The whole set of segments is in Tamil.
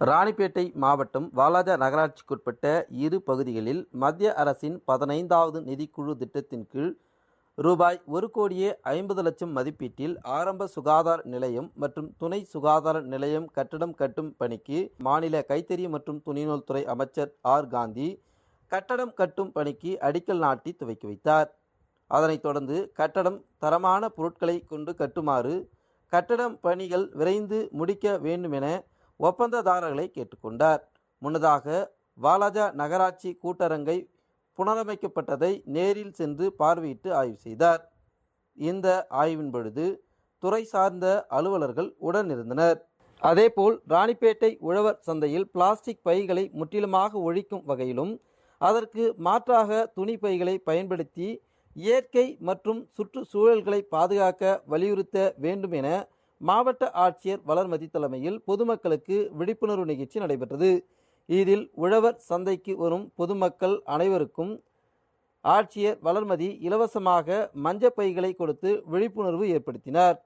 ராணிப்பேட்டை மாவட்டம் வாலாஜா நகராட்சிக்குட்பட்ட இரு பகுதிகளில் மத்திய அரசின் 15வது நிதிக்குழு திட்டத்தின் கீழ் ரூபாய் 1,50,00,000 மதிப்பீட்டில் ஆரம்ப சுகாதார நிலையம் மற்றும் துணை சுகாதார நிலையம் கட்டடம் கட்டும் பணிக்கு மாநில கைத்தறி மற்றும் துணிநூல் துறை அமைச்சர் ஆர். காந்தி கட்டடம் கட்டும் பணிக்கு அடிக்கல் நாட்டி துவக்கி வைத்தார். அதனைத் தொடர்ந்து கட்டடம் தரமான பொருட்களை கொண்டு கட்டுமாறு கட்டடம் பணிகள் விரைந்து முடிக்க வேண்டுமென ஒப்பந்ததாரர்களை கேட்டுக்கொண்டார். முன்னதாக வாலாஜா நகராட்சி கூட்டரங்கை புனரமைக்கப்பட்டதை நேரில் சென்று பார்வையிட்டு ஆய்வு செய்தார். இந்த ஆய்வின் பொழுது துறை சார்ந்த அலுவலர்கள் உடனிருந்தனர். அதேபோல் ராணிப்பேட்டை உழவர் சந்தையில் பிளாஸ்டிக் பைகளை முற்றிலுமாக ஒழிக்கும் வகையிலும் அதற்கு மாற்றாக துணி பைகளை பயன்படுத்தி இயற்கை மற்றும் சுற்றுச்சூழல்களை பாதுகாக்க வலியுறுத்த வேண்டும் என மாவட்ட ஆட்சியர் வளர்மதி தலைமையில் பொதுமக்களுக்கு விழிப்புணர்வு நிகழ்ச்சி நடைபெற்றது. இதில் உழவர் சந்தைக்கு வரும் பொதுமக்கள் அனைவருக்கும் ஆட்சியர் வளர்மதி இலவசமாக மஞ்சள் பைகளை கொடுத்து விழிப்புணர்வு ஏற்படுத்தினார்.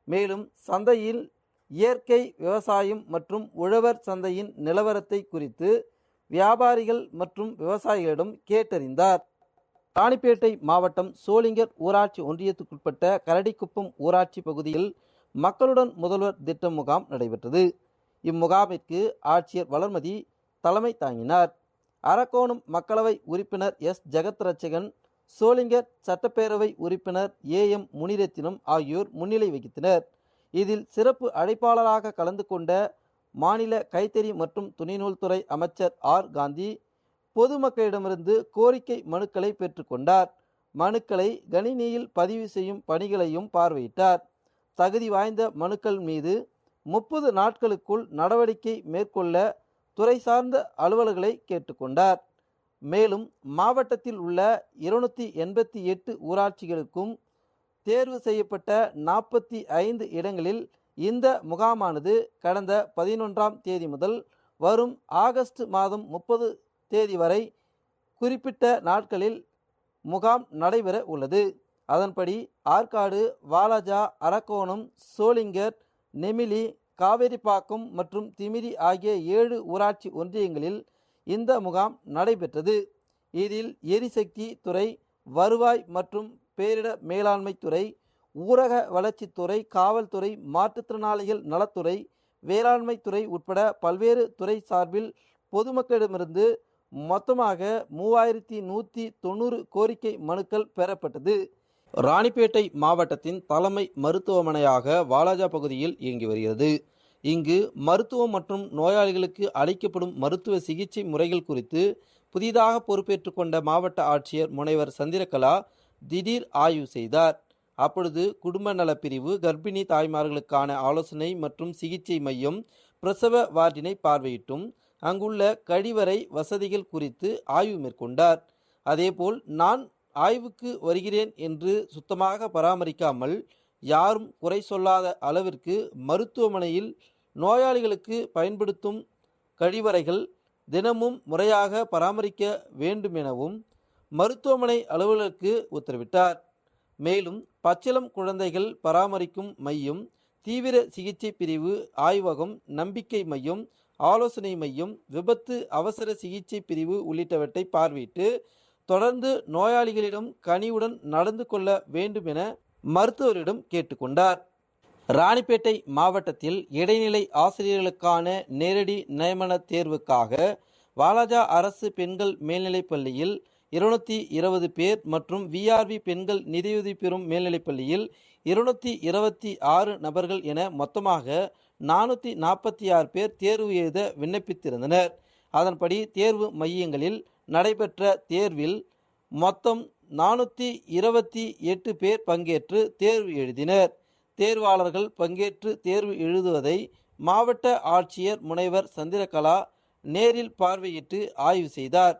மேலும் சந்தையில் இயற்கை விவசாயம் மற்றும் உழவர் சந்தையின் நிலவரத்தை குறித்து வியாபாரிகள் மற்றும் விவசாயிகளிடம் கேட்டறிந்தார். ராணிப்பேட்டை மாவட்டம் சோளிங்கர் ஊராட்சி ஒன்றியத்துக்குட்பட்ட கரடிக்குப்பம் ஊராட்சி பகுதியில் மக்களுடன் முதல்வர் திட்ட முகாம் நடைபெற்றது. இம்முகாமிற்கு ஆட்சியர் வளர்மதி தலைமை தாங்கினார். அரக்கோணம் மக்களவை உறுப்பினர் எஸ். ஜெகத்ரட்சகன், சோளிங்கர் சட்டப்பேரவை உறுப்பினர் ஏ.எம். முனிரத்தினம் ஆகியோர் முன்னிலை வகித்தனர். இதில் சிறப்பு அழைப்பாளராக கலந்து கொண்ட மாநில கைத்தறி மற்றும் துணிநூல் துறை அமைச்சர் ஆர். காந்தி பொதுமக்களிடமிருந்து கோரிக்கை மனுக்களை பெற்றுக்கொண்டார். மனுக்களை கணினியில் பதிவு செய்யும் பணிகளையும் பார்வையிட்டார். தகுதி வாய்ந்த மனுக்கள் மீது 30 நாட்களுக்குள் நடவடிக்கை மேற்கொள்ள துறை சார்ந்த அலுவலர்களை கேட்டுக்கொண்டார். மேலும் மாவட்டத்தில் உள்ள 288 ஊராட்சிகளுக்கும் தேர்வு செய்யப்பட்ட 45 இடங்களில் இந்த முகாமானது கடந்த 11ஆம் தேதி முதல் வரும் ஆகஸ்ட் மாதம் 30 தேதி வரை குறிப்பிட்ட நாட்களில் முகாம் நடைபெற உள்ளது. அதன்படி ஆற்காடு, வாலாஜா, அரக்கோணம், சோளிங்கர், நெமிலி, காவேரிப்பாக்கம் மற்றும் திமிரி ஆகிய 7 ஊராட்சி ஒன்றியங்களில் இந்த முகாம் நடைபெற்றது. இதில் எரிசக்தி துறை, வருவாய் மற்றும் பேரிடர் மேலாண்மை துறை, ஊரக வளர்ச்சித்துறை, காவல்துறை, மாற்றுத்திறனாளிகள் நலத்துறை, வேளாண்மை துறை உட்பட பல்வேறு துறை சார்பில் பொதுமக்களிடமிருந்து மொத்தமாக 3190 கோரிக்கை மனுக்கள் பெறப்பட்டது. ராணிப்பேட்டை மாவட்டத்தின் தலைமை மருத்துவமனையாக வாலாஜா பகுதியில் இயங்கி வருகிறது. இங்கு மருத்துவம் மற்றும் நோயாளிகளுக்கு அளிக்கப்படும் மருத்துவ சிகிச்சை முறைகள் குறித்து புதிதாக பொறுப்பேற்றுக் கொண்ட மாவட்ட ஆட்சியர் முனைவர் சந்திரகலா திடீர் ஆய்வு செய்தார். அப்பொழுது குடும்ப நலப்பிரிவு, கர்ப்பிணி தாய்மார்களுக்கான ஆலோசனை மற்றும் சிகிச்சை மையம், பிரசவ வார்டினை பார்வையிட்டும் அங்குள்ள கழிவறை வசதிகள் குறித்து ஆய்வு மேற்கொண்டார். அதேபோல் நான் ஆய்வுக்கு வருகிறேன் என்று சுத்தமாக பராமரிக்காமல் யாரும் குறை சொல்லாத அளவிற்கு மருத்துவமனையில் நோயாளிகளுக்கு பயன்படுத்தும் கழிவறைகள் தினமும் முறையாக பராமரிக்க வேண்டும் எனவும் மருத்துவமனை அலுவலருக்கு உத்தரவிட்டார். மேலும் பச்சிளம் குழந்தைகள் பராமரிக்கும் மையம், தீவிர சிகிச்சை பிரிவு, ஆய்வகம், நம்பிக்கை மையம், ஆலோசனை மையம், விபத்து அவசர சிகிச்சை பிரிவு உள்ளிட்டவற்றை பார்வையிட்டு தொடர்ந்து நோயாளிகளிடம் கனிவுடன் நடந்து கொள்ள வேண்டும் என மருத்துவரிடம் கேட்டுக்கொண்டார். ராணிப்பேட்டை மாவட்டத்தில் இடைநிலை ஆசிரியர்களுக்கான நேரடி நியமன தேர்வுக்காக வாலாஜா அரசு பெண்கள் மேல்நிலைப் பள்ளியில் 220 பேர் மற்றும் விஆர்வி பெண்கள் நிதியுதவி பெறும் மேல்நிலைப்பள்ளியில் 226 நபர்கள் என மொத்தமாக 446 பேர் தேர்வு எழுத விண்ணப்பித்திருந்தனர். அதன்படி தேர்வு மையங்களில் நடைபெற்ற தேர்வில் மொத்தம் 428 பேர் பங்கேற்று தேர்வு எழுதினர். தேர்வாளர்கள் பங்கேற்று தேர்வு எழுதுவதை மாவட்ட ஆட்சியர் முனைவர் சந்திரகலா நேரில் பார்வையிட்டு ஆய்வு செய்தார்.